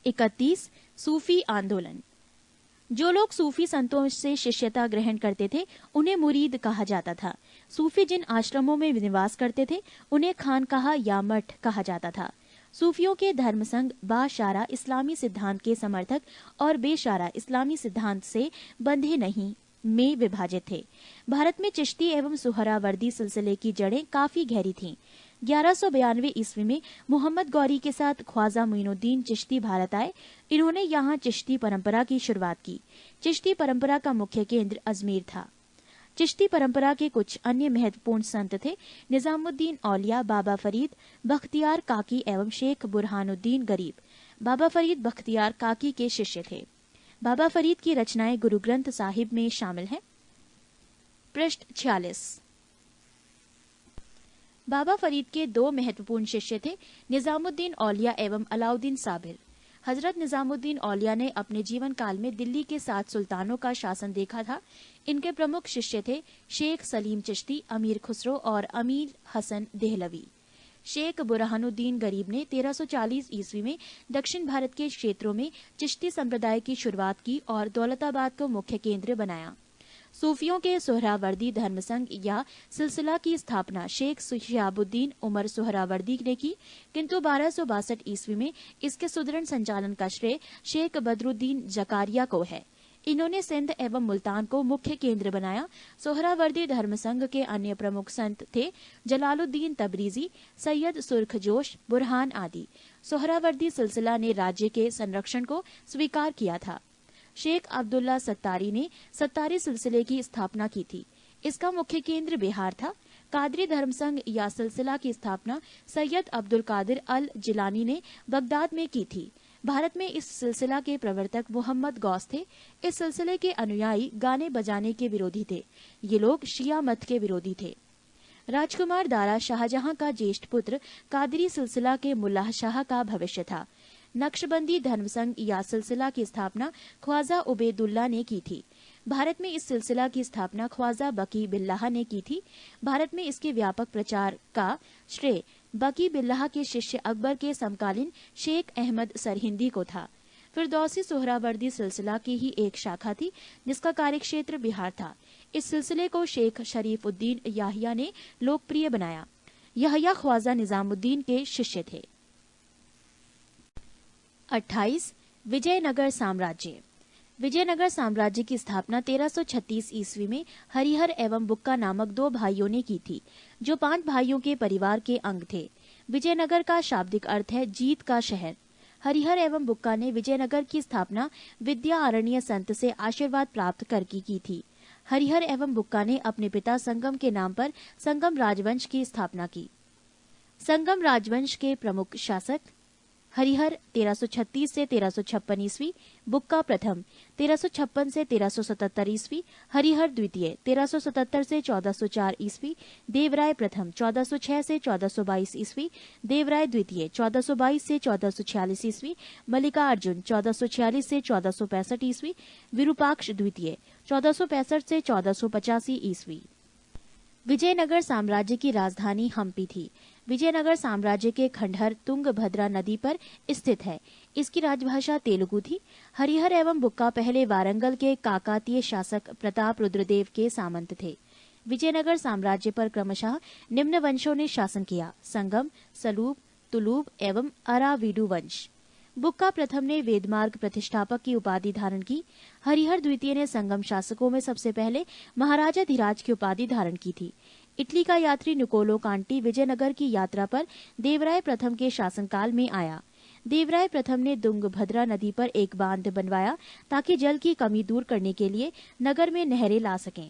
31 सूफी आंदोलन। जो लोग सूफी संतों से शिष्यता ग्रहण करते थे उन्हें मुरीद कहा जाता था। सूफी जिन आश्रमों में निवास करते थे उन्हें खानकाह या मठ कहा जाता था। सूफियों के धर्म संघ बाशारा इस्लामी सिद्धांत के समर्थक और बेशारा इस्लामी सिद्धांत से बंधे नहीं में विभाजित थे। भारत में चिश्ती एवं सुहरावर्दी सिलसिले की जड़ें काफी गहरी थीं। 1192 ईस्वी में मोहम्मद गौरी के साथ ख्वाजा मोइनुद्दीन चिश्ती भारत आए। इन्होंने यहाँ चिश्ती परंपरा की शुरुआत की। चिश्ती परंपरा का मुख्य केंद्र अजमेर था। चिश्ती परंपरा के कुछ अन्य महत्वपूर्ण संत थे निजामुद्दीन औलिया, बाबा फरीद बख्तियार काकी एवं शेख बुरहानुद्दीन गरीब। बाबा फरीद बख्तियार काकी के शिष्य थे। बाबा फरीद की रचनाएं गुरु ग्रंथ साहिब में शामिल हैं। पृष्ठ 46। बाबा फरीद के दो महत्वपूर्ण शिष्य थे निजामुद्दीन औलिया एवं अलाउद्दीन साबिर। हजरत निजामुद्दीन औलिया ने अपने जीवन काल में दिल्ली के 7 सुल्तानों का शासन देखा था। इनके प्रमुख शिष्य थे शेख सलीम चिश्ती, अमीर खुसरो और अमीर हसन देहलवी। शेख बुरहानुद्दीन गरीब ने 1340 ईस्वी में दक्षिण भारत के क्षेत्रों में चिश्ती संप्रदाय की शुरुआत की और दौलताबाद को मुख्य केंद्र बनाया। सूफियों के सोहरावर्दी धर्म संघ या सिलसिला की स्थापना शेख शिहाबुद्दीन उमर सोहरावर्दी ने की, किंतु 1262 ईस्वी में इसके सुदृढ़ संचालन का श्रेय शेख बदरुद्दीन जकारिया को है। इन्होंने सिंध एवं मुल्तान को मुख्य केंद्र बनाया। सोहरावर्दी धर्म संघ के अन्य प्रमुख संत थे जलालुद्दीन तबरीजी, सैयद सुर्खजोश, बुरहान आदि। सोहरावर्दी सिलसिला ने राज्य के संरक्षण को स्वीकार किया था। शेख अब्दुल्ला सत्तारी ने सत्तारी सिलसिले की स्थापना की थी। इसका मुख्य केंद्र बिहार था। कादरी धर्म संघ या सिलसिला की स्थापना सैयद अब्दुल कादिर अल जिलानी ने बगदाद में की थी। भारत में इस सिलसिला के प्रवर्तक मोहम्मद गौस थे। इस सिलसिले के अनुयायी गाने बजाने के विरोधी थे। ये लोग शिया मत के विरोधी थे। राजकुमार दारा शाहजहां का ज्येष्ठ पुत्र कादरी सिलसिला के मुल्लाह शाह का भविष्य था। नक्शबंदी धर्म संघ या सिलसिला की स्थापना ख्वाजा उबैदुल्ला ने की थी। भारत में इस सिलसिला की स्थापना ख्वाजा बकी बिल्लाह ने की थी। भारत में इसके व्यापक प्रचार का श्रेय बकी बिल्लाह के शिष्य अकबर के समकालीन शेख अहमद सरहिंदी को था। फिरदौसी सोहरावर्दी सिलसिला की ही एक शाखा थी जिसका कार्यक्षेत्र बिहार था। इस सिलसिले को शेख शरीफुद्दीन याहिया ने लोकप्रिय बनाया। याहिया ख्वाजा निजामुद्दीन के शिष्य थे। 28 विजयनगर साम्राज्य। विजयनगर साम्राज्य की स्थापना 1336 ईस्वी में हरिहर एवं बुक्का नामक 2 भाइयों ने की थी, जो 5 भाइयों के परिवार के अंग थे। विजयनगर का शाब्दिक अर्थ है जीत का शहर। हरिहर एवं बुक्का ने विजयनगर की स्थापना विद्या अरण्य संत से आशीर्वाद प्राप्त करके की थी। हरिहर एवं बुक्का ने अपने पिता संगम के नाम पर संगम राजवंश की स्थापना की। संगम राजवंश के प्रमुख शासक हरिहर 1336 से 1356 ईस्वी, बुक्का प्रथम 1356 से 1377 ईस्वी, हरिहर द्वितीय 1377 से 1404 ईस्वी, देवराय प्रथम 1406 से 1422 ईस्वी, देवराय द्वितीय 1422 से 1446 ईस्वी, मल्लिकार्जुन 1446 से 1465 ईस्वी, विरूपाक्ष द्वितीय 1465 से 1485 ईस्वी। विजयनगर साम्राज्य की राजधानी हम्पी थी। विजयनगर साम्राज्य के खंडहर तुंगभद्रा नदी पर स्थित है। इसकी राजभाषा तेलुगु थी। हरिहर एवं बुक्का पहले वारंगल के काकातीय शासक प्रताप रुद्रदेव के सामंत थे। विजयनगर साम्राज्य पर क्रमशः निम्न वंशों ने शासन किया: संगम, सलूब, तुलूब एवं अराविडु वंश। बुक्का प्रथम ने वेदमार्ग प्रतिष्ठापक की उपाधि धारण की। हरिहर द्वितीय ने संगम शासकों में सबसे पहले महाराजा धीराज की उपाधि धारण की थी। इटली का यात्री निकोलो कांटी विजयनगर की यात्रा पर देवराय प्रथम के शासनकाल में आया। देवराय प्रथम ने तुंगभद्रा नदी पर एक बांध बनवाया ताकि जल की कमी दूर करने के लिए नगर में नहरें ला सकें।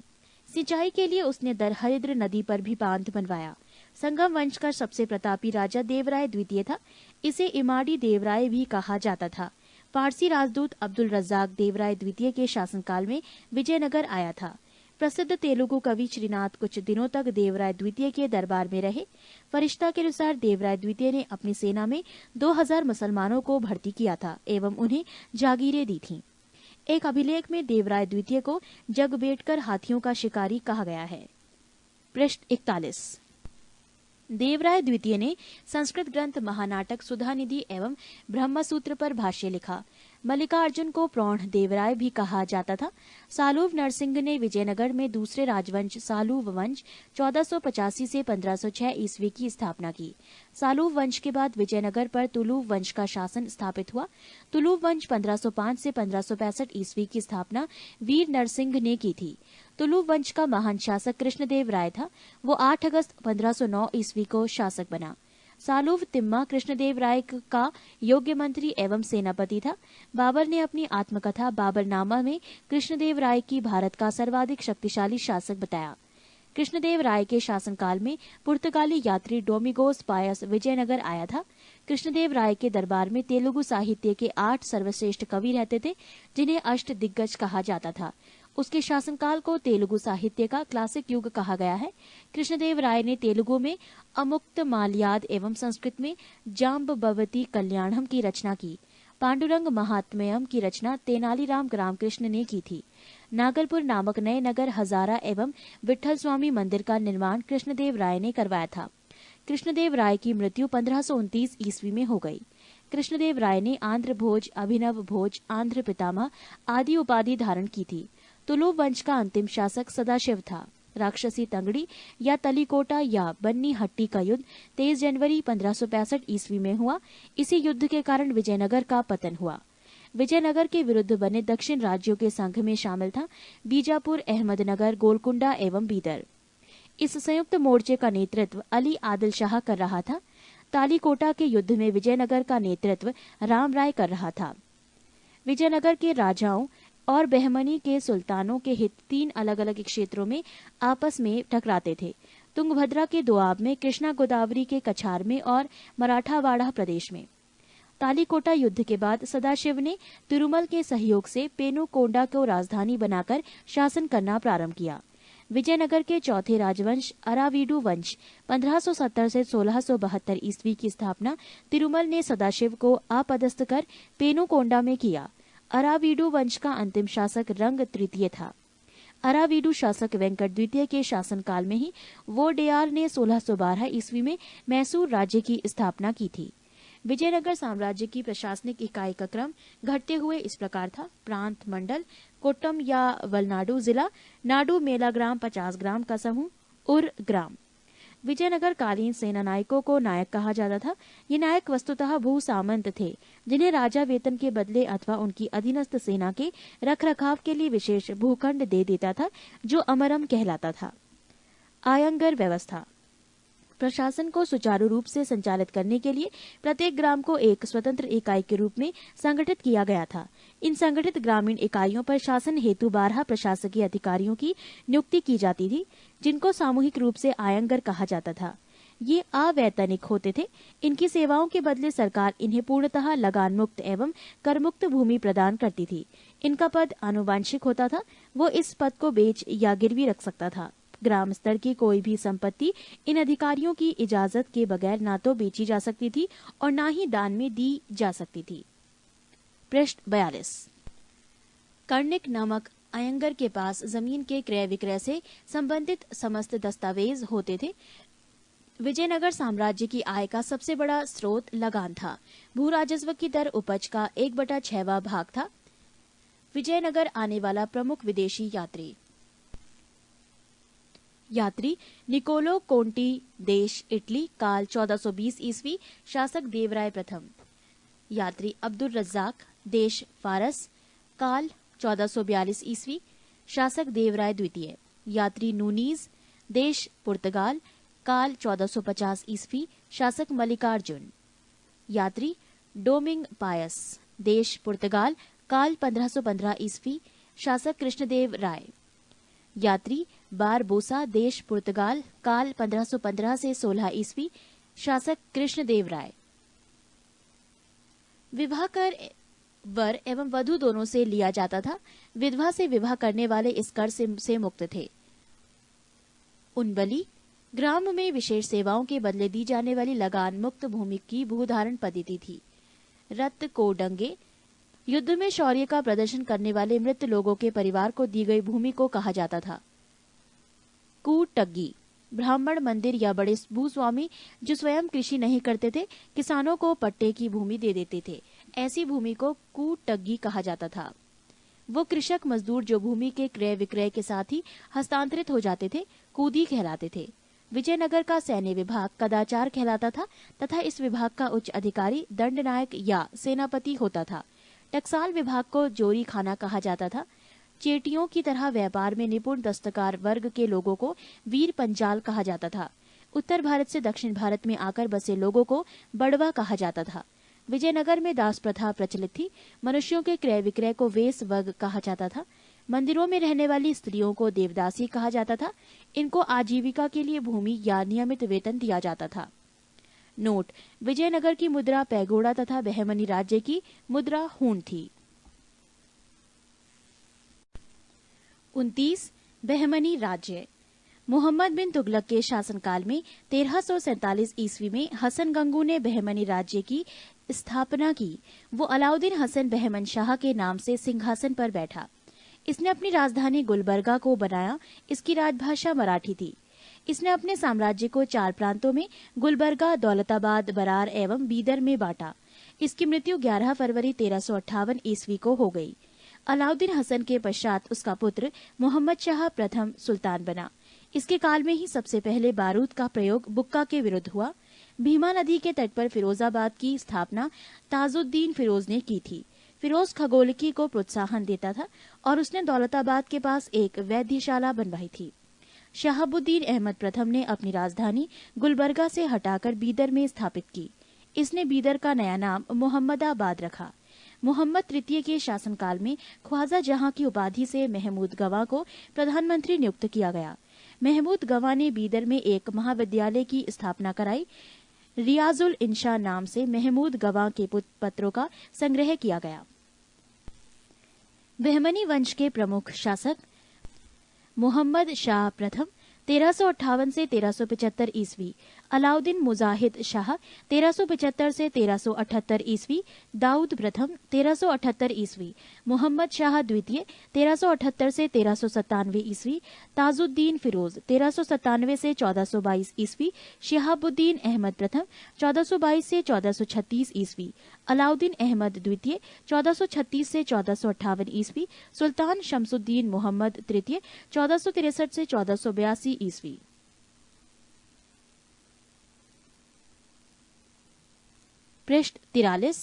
सिंचाई के लिए उसने दरहरिद्र नदी पर भी बांध बनवाया। संगम वंश का सबसे प्रतापी राजा देवराय द्वितीय था। इसे इमाड़ी देवराय भी कहा जाता था। फारसी राजदूत अब्दुल रज्जाक देवराय द्वितीय के शासनकाल में विजयनगर आया था। प्रसिद्ध तेलुगु कवि श्रीनाथ कुछ दिनों तक देवराय द्वितीय के दरबार में रहे। फरिश्ता के अनुसार देवराय द्वितीय ने अपनी सेना में 2000 मुसलमानों को भर्ती किया था एवं उन्हें जागीरें दी थीं। एक अभिलेख में देवराय द्वितीय को जगबेटकर हाथियों का शिकारी कहा गया है। पृष्ठ 41। देवराय द्वितीय ने संस्कृत ग्रंथ महानाटक सुधानिधि एवं ब्रह्मसूत्र पर भाष्य लिखा। मल्लिकार्जुन को प्रौढ़ देवराय भी कहा जाता था। सालूव नरसिंह ने विजयनगर में दूसरे राजवंश सालूव वंश 1485 से 1506 ईस्वी की स्थापना की। सालूव वंश के बाद विजयनगर पर तुलुव वंश का शासन स्थापित हुआ। तुलुव वंश 1505 से 1565 ईस्वी की स्थापना वीर नरसिंह ने की थी। तुलुव वंश का महान शासक कृष्णदेव राय था। वो 8 अगस्त 1509 ईस्वी को शासक बना। सालूव तिम्मा कृष्णदेव राय का योग्य मंत्री एवं सेनापति था। बाबर ने अपनी आत्मकथा बाबरनामा में कृष्णदेव राय की भारत का सर्वाधिक शक्तिशाली शासक बताया। कृष्णदेव राय के शासनकाल में पुर्तगाली यात्री डोमिगोस पायस विजयनगर आया था। कृष्णदेव राय के दरबार में तेलुगु साहित्य के 8 सर्वश्रेष्ठ कवि रहते थे, जिन्हें अष्ट दिग्गज कहा जाता था। उसके शासनकाल को तेलुगु साहित्य का क्लासिक युग कहा गया है। कृष्णदेव राय ने तेलुगु में अमुक्त माल्याद एवं संस्कृत में जाम्बवती कल्याणम की रचना की। पांडुरंग महात्म्यम की रचना तेनालीराम रामकृष्ण ने की थी। नागलपुर नामक नए नगर हजारा एवं विठल स्वामी मंदिर का निर्माण कृष्णदेव राय ने करवाया था। कृष्णदेव राय की मृत्यु 1529 ईस्वी में हो गई। कृष्णदेव राय ने आंध्र भोज, अभिनव भोज, आंध्र पितामह आदि उपाधि धारण की थी। तुलुव वंश का अंतिम शासक सदाशिव था। राक्षसी तंगड़ी या तलीकोटा या बन्नी हट्टी का युद्ध 23 जनवरी 1565 ईस्वी में हुआ। इसी युद्ध के कारण विजयनगर का पतन हुआ। विजयनगर के विरुद्ध बने दक्षिण राज्यों के संघ में शामिल था बीजापुर, अहमदनगर, गोलकुंडा एवं बीदर। इस संयुक्त मोर्चे का नेतृत्व अली आदिल शाह कर रहा था। तालीकोटा के युद्ध में विजयनगर का नेतृत्व राम राय कर रहा था। विजयनगर के राजाओं और बहमनी के सुल्तानों के हित 3 अलग अलग क्षेत्रों में आपस में टकराते थे। तुंगभद्रा के दोआब में, कृष्णा गोदावरी के कछार में और मराठावाड़ा प्रदेश में। तालीकोटा युद्ध के बाद सदाशिव ने तिरुमल के सहयोग से पेनुकोंडा को राजधानी बनाकर शासन करना प्रारंभ किया। विजयनगर के चौथे राजवंश अरावीडु वंश 1570 से 1672 ईस्वी की स्थापना तिरुमल ने सदाशिव को अपदस्थ कर पेनुकोंडा में किया। अरावीडु वंश का अंतिम शासक रंग तृतीय था। अरावीडु शासक वेंकट द्वितीय के शासनकाल में ही वोडेयार ने 1612 ईस्वी में मैसूर राज्य की स्थापना की थी। विजयनगर साम्राज्य की प्रशासनिक इकाई का क्रम घटते हुए इस प्रकार था: प्रांत मंडल, कोट्टम या वलनाडु जिला, नाडु मेला ग्राम 50 ग्राम का समूह, उर ग्राम। विजयनगर कालीन सेना नायकों को नायक कहा जाता था। ये नायक वस्तुतः भू सामंत थे, जिन्हें राजा वेतन के बदले अथवा उनकी अधीनस्थ सेना के रखरखाव के लिए विशेष भूखंड दे देता था, जो अमरम कहलाता था। आयंगर व्यवस्था प्रशासन को सुचारू रूप से संचालित करने के लिए प्रत्येक ग्राम को एक स्वतंत्र इकाई के रूप में संगठित किया गया था। इन संगठित ग्रामीण इकाइयों पर शासन हेतु 12 प्रशासकीय अधिकारियों की नियुक्ति की जाती थी, जिनको सामूहिक रूप से आयंगर कहा जाता था। ये अवैतनिक होते थे। इनकी सेवाओं के बदले सरकार इन्हें पूर्णतः लगान मुक्त एवं करमुक्त भूमि प्रदान करती थी। इनका पद आनुवांशिक होता था। वो इस पद को बेच या गिरवी रख सकता था। ग्राम स्तर की कोई भी संपत्ति इन अधिकारियों की इजाजत के बगैर ना तो बेची जा सकती थी और ना ही दान में दी जा सकती थी। पृष्ठ 42। कर्णिक नामक अयंगर के पास जमीन के क्रय विक्रय से संबंधित समस्त दस्तावेज होते थे। विजयनगर साम्राज्य की आय का सबसे बड़ा स्रोत लगान था। भू राजस्व की दर उपज का 1/6वां भाग था। विजयनगर आने वाला प्रमुख विदेशी यात्री निकोलो कोंटी, देश इटली, काल 1420 ईस्वी, शासक देवराय प्रथम। यात्री अब्दुल रज्जाक, देश फारस, काल 1442 ईस्वी, शासक देवराय द्वितीय। यात्री नूनीज, देश पुर्तगाल, काल 1450 ईस्वी, शासक मल्लिकार्जुन। यात्री डोमिंग पायस, देश पुर्तगाल, काल 1515 ईस्वी, शासक कृष्णदेव राय। यात्री बारबोसा, देश पुर्तगाल, काल 1515 से 16 ईस्वी, शासक कृष्णदेव राय। विवाह कर वर एवं वधू दोनों से लिया जाता था। विधवा से विवाह करने वाले इस कर से मुक्त थे। उनबली ग्राम में विशेष सेवाओं के बदले दी जाने वाली लगान मुक्त भूमि की भूधारण पद्धति थी। रत को डंगे युद्ध में शौर्य का प्रदर्शन करने वाले मृत लोगों के परिवार को दी गई भूमि को कहा जाता था। कूटग्गी ब्राह्मण मंदिर या बड़े भूस्वामी जो स्वयं कृषि नहीं करते थे, किसानों को पट्टे की भूमि दे देते थे। ऐसी भूमि को कूटग्गी कहा जाता था। वो कृषक मजदूर जो भूमि के क्रय विक्रय के साथ ही हस्तांतरित हो जाते थे, कूदी कहलाते थे। विजयनगर का सैन्य विभाग कदाचार कहलाता था तथा इस विभाग का उच्च अधिकारी दंडनायक या सेनापति होता था। टकसाल विभाग को जोरी खाना कहा जाता था। चेटियों की तरह व्यापार में निपुण दस्तकार वर्ग के लोगों को वीर पंजाल कहा जाता था। उत्तर भारत से दक्षिण भारत में आकर बसे लोगों को बड़वा कहा जाता था। विजयनगर में दास प्रथा प्रचलित थी। मनुष्यों के क्रय विक्रय को वेश वर्ग कहा जाता था। मंदिरों में रहने वाली स्त्रियों को देवदासी कहा जाता था। इनको आजीविका के लिए भूमि या नियमित वेतन दिया जाता था। नोट: विजयनगर की मुद्रा पैगोड़ा तथा बहमनी राज्य की मुद्रा हूण थी। 29. बहमनी राज्य। मोहम्मद बिन तुगलक के शासनकाल में 1347 ईस्वी में हसन गंगू ने बहमनी राज्य की स्थापना की। वो अलाउद्दीन हसन बहमन शाह के नाम से सिंहासन पर बैठा। इसने अपनी राजधानी गुलबर्गा को बनाया। इसकी राजभाषा मराठी थी। इसने अपने साम्राज्य को 4 प्रांतों में गुलबर्गा, दौलताबाद, बरार एवं बीदर में बांटा। इसकी मृत्यु 11 फरवरी 1358 ईस्वी को हो गई। अलाउद्दीन हसन के पश्चात उसका पुत्र मोहम्मद शाह प्रथम सुल्तान बना। इसके काल में ही सबसे पहले बारूद का प्रयोग बुक्का के विरुद्ध हुआ। भीमा नदी के तट पर फिरोजाबाद की स्थापना ताजुद्दीन फिरोज ने की थी। फिरोज खगोलकी को प्रोत्साहन देता था और उसने दौलताबाद के पास एक वैद्यशाला बनवाई थी। शहाबुद्दीन अहमद प्रथम ने अपनी राजधानी गुलबर्गा से हटाकर बीदर में स्थापित की। इसने बीदर का नया नाम मोहम्मदाबाद रखा। मोहम्मद तृतीय के शासनकाल में ख्वाजा जहां की उपाधि से महमूद गवाह को प्रधानमंत्री नियुक्त किया गया। महमूद गवाह ने बीदर में एक महाविद्यालय की स्थापना कराई। रियाजुल इंशा नाम से महमूद गवाह के पत्रों का संग्रह किया गया। बहमनी वंश के प्रमुख शासक मोहम्मद शाह प्रथम 1358 से 1375 ईस्वी, अलाउद्दीन मुजाहिद शाह 1375 से 1378 ईस्वी, दाऊद प्रथम 1378 ईस्वी, मोहम्मद शाह द्वितीय 1378 से 1397 ईस्वी, ताजुद्दीन फिरोज 1397 से 1422 ईस्वी, शिहाबुद्दीन अहमद प्रथम 1422 से 1436 ईस्वी, अलाउद्दीन अहमद द्वितीय 1436 से 1458 ईस्वी, सुल्तान शमसुद्दीन मोहम्मद तृतीय 1463 से 1482 ईस्वी। पृष्ठ 43।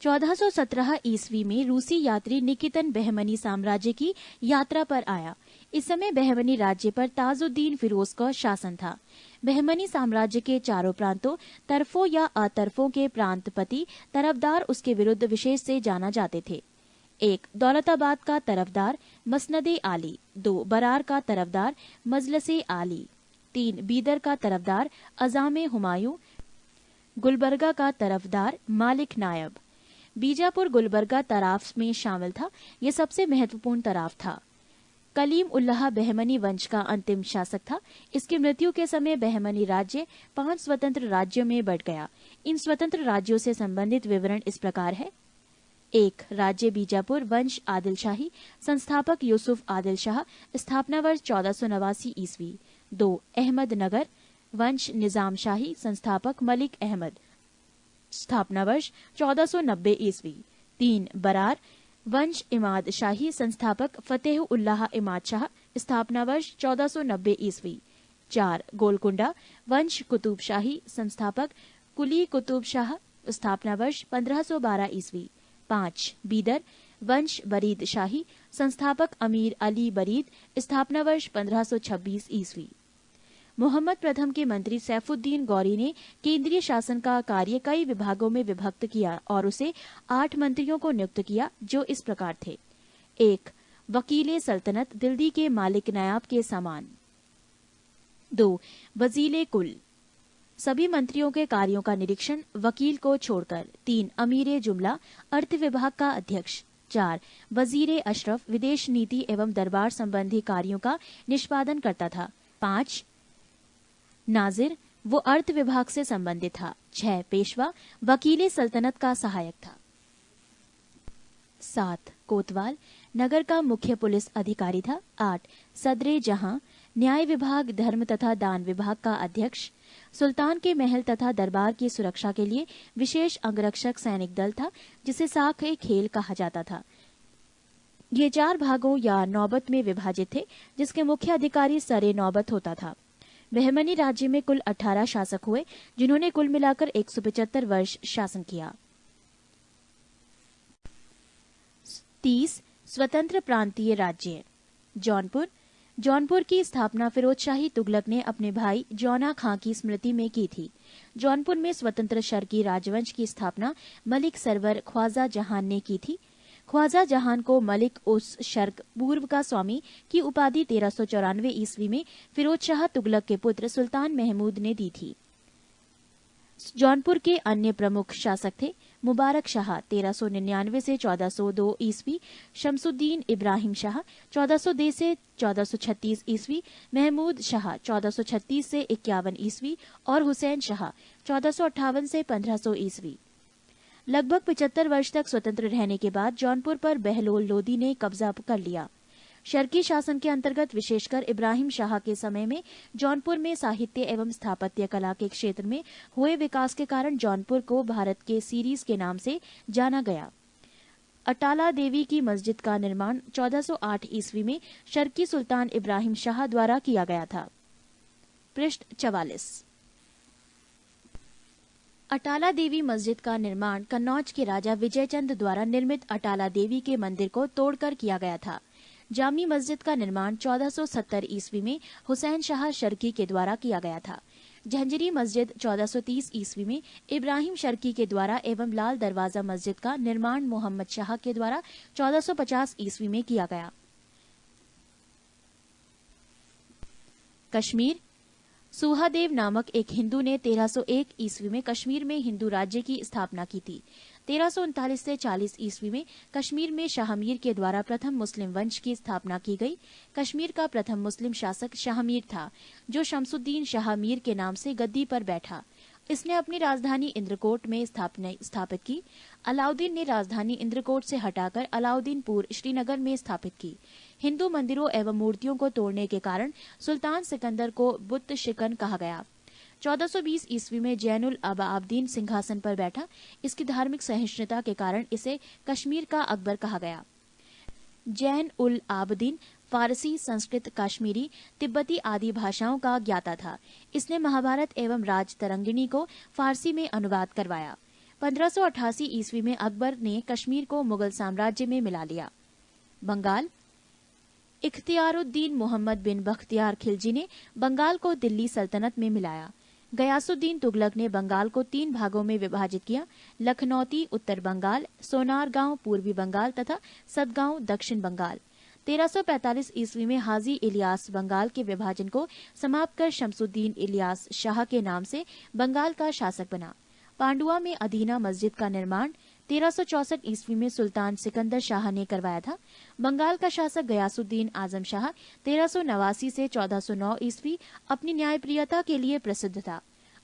1417 ईस्वी में रूसी यात्री निकितन बहमनी साम्राज्य की यात्रा पर आया। इस समय बहमनी राज्य पर ताजुद्दीन फिरोज का शासन था। बहमनी साम्राज्य के चारों प्रांतों, तरफों या अतरफों के प्रांतपति तरफदार उसके विरुद्ध विशेष से जाना जाते थे। 1. दौलताबाद का तरफदार मसनदे आली। 2. बरार का तरफदार मजलसे आली। 3. बीदर का तरफदार अजामे हुमायूं। गुलबर्गा का तरफदार मालिक नायब। बीजापुर गुलबर्गा तराफ में शामिल था। यह सबसे महत्वपूर्ण तराफ था। कलीम उल्लाह बहमनी वंश का अंतिम शासक था। इसकी मृत्यु के समय बहमनी राज्य 5 स्वतंत्र राज्यों में बंट गया। इन स्वतंत्र राज्यों से संबंधित विवरण इस प्रकार है। 1. राज्य बीजापुर वंश आदिल शाही, संस्थापक यूसुफ आदिल शाह, स्थापना वर्ष 1489 ईस्वी। 2. अहमद नगर वंश निजाम शाही, संस्थापक मलिक अहमद, स्थापना वर्ष 1490 ईस्वी। 3. बरार वंश इमाद शाही, संस्थापक फतेह उल्लाह इमाद शाह, स्थापना वर्ष 1490 ईस्वी। 4. गोलकुंडा वंश कुतुब शाही, संस्थापक कुली कुतुब शाह, स्थापना वर्ष 1512 ईस्वी। 5. बीदर वंश बरीद शाही, संस्थापक अमीर अली बरीद, स्थापना वर्ष 1526 ईस्वी। मोहम्मद प्रथम के मंत्री सैफुद्दीन गौरी ने केंद्रीय शासन का कार्य कई विभागों में विभक्त किया और उसे 8 मंत्रियों को नियुक्त किया, जो इस प्रकार थे। 1. वकीले सल्तनत, दिल्ली के मालिक नायाब के समान। 2. वजीले कुल, सभी मंत्रियों के कार्यों का निरीक्षण वकील को छोड़कर। 3. अमीरे जुमला, अर्थ विभाग का अध्यक्ष। 4. वजीरे अशरफ, विदेश नीति एवं दरबार संबंधी कार्यों का निष्पादन करता था। 5. नाजिर, वो अर्थ विभाग से संबंधित था। 6. पेशवा, वकीले सल्तनत का सहायक था। 7. कोतवाल, नगर का मुख्य पुलिस अधिकारी था। 8. सदरे जहां, न्याय विभाग, धर्म तथा दान विभाग का अध्यक्ष, सुल्तान के महल तथा दरबार की सुरक्षा के लिए विशेष अंगरक्षक सैनिक दल था, जिसे साख-ए-खेल कहा जाता था। ये 4 भागों या नौबत में विभाजित थे, जिसके मुख्य अधिकारी सरे नौबत होता था। बहमनी राज्य में कुल 18 शासक हुए, जिन्होंने कुल मिलाकर 175 वर्ष शासन किया। 30 स्वतंत्र प्रांतीय राज्य। जौनपुर की स्थापना फिरोज शाही तुगलक ने अपने भाई जौना खां की स्मृति में की थी। जौनपुर में स्वतंत्र शर्की राजवंश की स्थापना मलिक सरवर ख्वाजा जहान ने की थी। ख्वाजा जहान को मलिक उस शर्क पूर्व का स्वामी की उपाधि 1394 ईस्वी में फिरोज शाह तुगलक के पुत्र सुल्तान महमूद ने दी थी। जौनपुर के अन्य प्रमुख शासक थे मुबारक शाह 1399 से 1402 ईस्वी, शमसुद्दीन इब्राहिम शाह 1402 से 1436 ईस्वी, महमूद शाह 1436 से 51 ईस्वी और हुसैन शाह 1458 से 1500 ईस्वी। लगभग 75 वर्ष तक स्वतंत्र रहने के बाद जौनपुर पर बहलोल लोदी ने कब्जा कर लिया। शर्की शासन के अंतर्गत विशेषकर इब्राहिम शाह के समय में जौनपुर में साहित्य एवं स्थापत्य कला के क्षेत्र में हुए विकास के कारण जौनपुर को भारत के सीरीज के नाम से जाना गया। अटाला देवी की मस्जिद का निर्माण 1408 ईस्वी में शर्की सुल्तान इब्राहिम शाह द्वारा किया गया था। पृष्ठ 44। अटाला देवी मस्जिद का निर्माण कन्नौज के राजा विजयचंद द्वारा निर्मित अटाला देवी के मंदिर को तोड़कर किया गया था। जामी मस्जिद का निर्माण 1470 ईस्वी में हुसैन शाह शर्की के द्वारा किया गया था। झंझरी मस्जिद 1430 ईस्वी में इब्राहिम शर्की के द्वारा एवं लाल दरवाजा मस्जिद का निर्माण मोहम्मद शाह के द्वारा 1450 ईस्वी में किया गया। कश्मीर। सुहादेव नामक एक हिंदू ने 1301 ईस्वी में कश्मीर में हिंदू राज्य की स्थापना की थी। 1339 से 40 ईस्वी में कश्मीर में शाहमीर के द्वारा प्रथम मुस्लिम वंश की स्थापना की गई। कश्मीर का प्रथम मुस्लिम शासक शाहमीर था, जो शमसुद्दीन शाहमीर के नाम से गद्दी पर बैठा। इसने अपनी राजधानी इंद्रकोट में स्थापित की। अलाउद्दीन ने राजधानी इंद्रकोट से हटाकर अलाउद्दीनपुर श्रीनगर में स्थापित की। हिंदू मंदिरों एवं मूर्तियों को तोड़ने के कारण सुल्तान सिकंदर को बुत शिकन कहा गया। 1420 ईस्वी में जैनुल आबदीन सिंहासन पर बैठा। इसकी धार्मिक सहिष्णुता के कारण इसे कश्मीर का अकबर कहा गया। जैन उल आबदीन फारसी, संस्कृत, कश्मीरी, तिब्बती आदि भाषाओं का ज्ञाता था। इसने महाभारत एवं राजतरंगिणी को फारसी में अनुवाद करवाया। 1588 ईस्वी में अकबर ने कश्मीर को मुगल साम्राज्य में मिला लिया। बंगाल। इख्तियारुद्दीन मोहम्मद बिन बख्तियार खिलजी ने बंगाल को दिल्ली सल्तनत में मिलाया। गयासुद्दीन तुगलक ने बंगाल को 3 भागों में विभाजित किया: लखनौती उत्तर बंगाल, सोनारगांव पूर्वी बंगाल तथा सदगांव दक्षिण बंगाल। 1345 ईस्वी में हाजी इलियास बंगाल के विभाजन को समाप्त कर शमसुद्दीन इलियास शाह के नाम से बंगाल का शासक बना। पांडुआ में अदीना मस्जिद का निर्माण 1364 ईस्वी में सुल्तान सिकंदर शाह ने करवाया था। बंगाल का शासक गयासुद्दीन आजम शाह 1389 से 1409 ईस्वी अपनी न्यायप्रियता के लिए प्रसिद्ध था।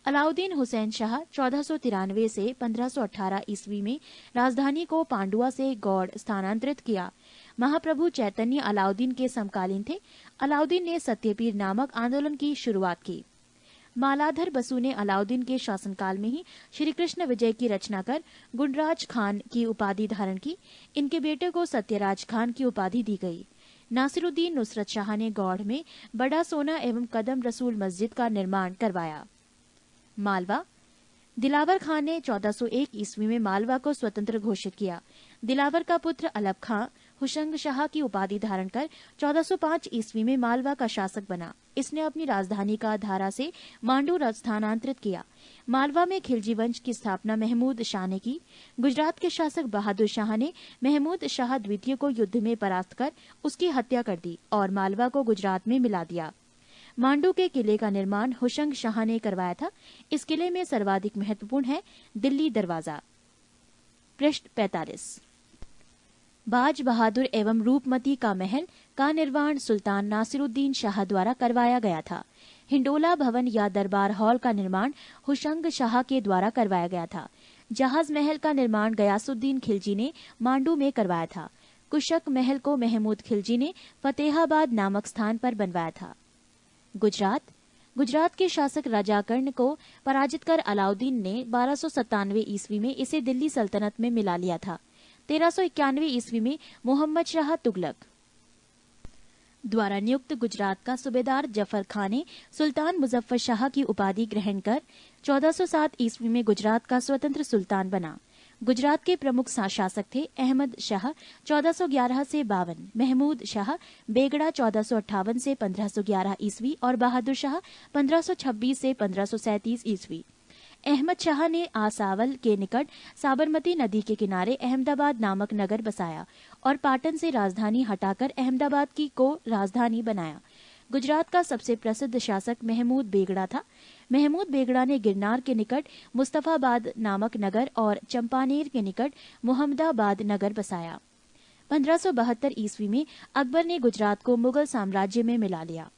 अलाउद्दीन हुसैन शाह 1493 से 1518 ईस्वी में राजधानी को पांडुआ से गौड़ स्थानांतरित किया। महाप्रभु चैतन्य अलाउद्दीन के समकालीन थे। अलाउद्दीन ने सत्यपीर नामक आंदोलन की शुरुआत की। मालाधर बसु ने अलाउद्दीन के शासनकाल में ही श्री कृष्ण विजय की रचना कर गुंडराज खान की उपाधि धारण की। इनके बेटे को सत्यराज खान की उपाधि दी गई। नासिरुद्दीन नुसरत शाह ने गौड़ में बड़ा सोना एवं कदम रसूल मस्जिद का निर्माण करवाया। मालवा। दिलावर खान ने 1401 ईस्वी में मालवा को स्वतंत्र घोषित किया। दिलावर का पुत्र अलब खां हुशंग शाह की उपाधि धारण कर 1405 ईस्वी में मालवा का शासक बना। इसने अपनी राजधानी का धारा से मांडू स्थानांतरित किया। मालवा में खिलजी वंश की स्थापना महमूद शाह ने की। गुजरात के शासक बहादुर शाह ने महमूद शाह द्वितीय को युद्ध में परास्त कर उसकी हत्या कर दी और मालवा को गुजरात में मिला दिया। मांडू के किले का निर्माण हुशंग शाह ने करवाया था। इस किले में सर्वाधिक महत्वपूर्ण है दिल्ली दरवाजा। पृष्ठ 45। बाज बहादुर एवं रूपमती का महल का निर्माण सुल्तान नासिरुद्दीन शाह द्वारा करवाया गया था। हिंडोला भवन या दरबार हॉल का निर्माण हुशंग शाह के द्वारा करवाया गया था। जहाज महल का निर्माण गयासुद्दीन खिलजी ने मांडू में करवाया था। कुशक महल को महमूद खिलजी ने फतेहाबाद नामक स्थान पर बनवाया था। गुजरात के शासक राजा कर्ण को पराजित कर अलाउद्दीन ने 1297 ईस्वी में इसे दिल्ली सल्तनत में मिला लिया था। 1391 ईस्वी में मोहम्मद शाह तुगलक द्वारा नियुक्त गुजरात का सूबेदार जफर खान ने सुल्तान मुजफ्फर शाह की उपाधि ग्रहण कर 1407 ईस्वी में गुजरात का स्वतंत्र सुल्तान बना। गुजरात के प्रमुख शासक थे अहमद शाह 1411 से 52, महमूद शाह बेगड़ा 1458 से 1511 ईस्वी और बहादुर शाह 1526 से 1537 ईस्वी। अहमद शाह ने आसावल के निकट साबरमती नदी के किनारे अहमदाबाद नामक नगर बसाया और पाटन से राजधानी हटाकर अहमदाबाद को राजधानी बनाया। गुजरात का सबसे प्रसिद्ध शासक महमूद बेगड़ा था। महमूद बेगड़ा ने गिरनार के निकट मुस्तफाबाद नामक नगर और चंपानेर के निकट मुहम्मदाबाद नगर बसाया। 1572 ईस्वी में अकबर ने गुजरात को मुगल साम्राज्य में मिला लिया।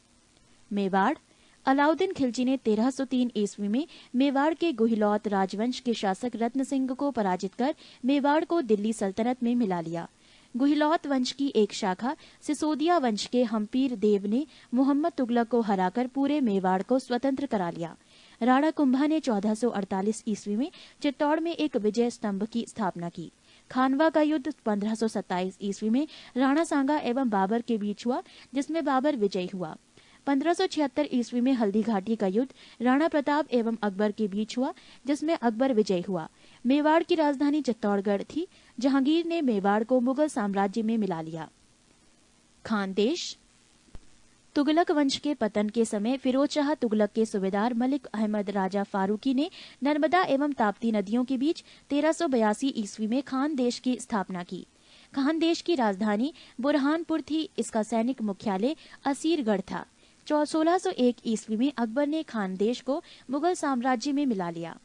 मेवाड़ अलाउद्दीन खिलजी ने 1303 ईस्वी में मेवाड़ के गुहिलौत राजवंश के शासक रत्न सिंह को पराजित कर मेवाड़ को दिल्ली सल्तनत में मिला लिया। गुहिलौत वंश की एक शाखा सिसोदिया वंश के हम्पीर देव ने मोहम्मद तुगलक को हराकर पूरे मेवाड़ को स्वतंत्र करा लिया। राणा कुंभा ने 1448 ईस्वी में चित्तौड़ में एक विजय स्तंभ की स्थापना की। खानवा का युद्ध 1527 ईस्वी में राणा सांगा एवं बाबर के बीच हुआ, जिसमें बाबर विजयी हुआ। 1576 ईस्वी में हल्दी घाटी का युद्ध राणा प्रताप एवं अकबर के बीच हुआ, जिसमें अकबर विजयी हुआ। मेवाड़ की राजधानी चित्तौड़गढ़ थी। जहांगीर ने मेवाड़ को मुगल साम्राज्य में मिला लिया। खानदेश तुगलक वंश के पतन के समय फिरोज शाह तुगलक के सूबेदार मलिक अहमद राजा फारूकी ने नर्मदा एवं ताप्ती नदियों के बीच 1382 ईस्वी में खानदेश की स्थापना की। खानदेश की राजधानी बुरहानपुर थी। इसका सैनिक मुख्यालय असीरगढ़ था। 1601 ईस्वी में अकबर ने खानदेश को मुगल साम्राज्य में मिला लिया।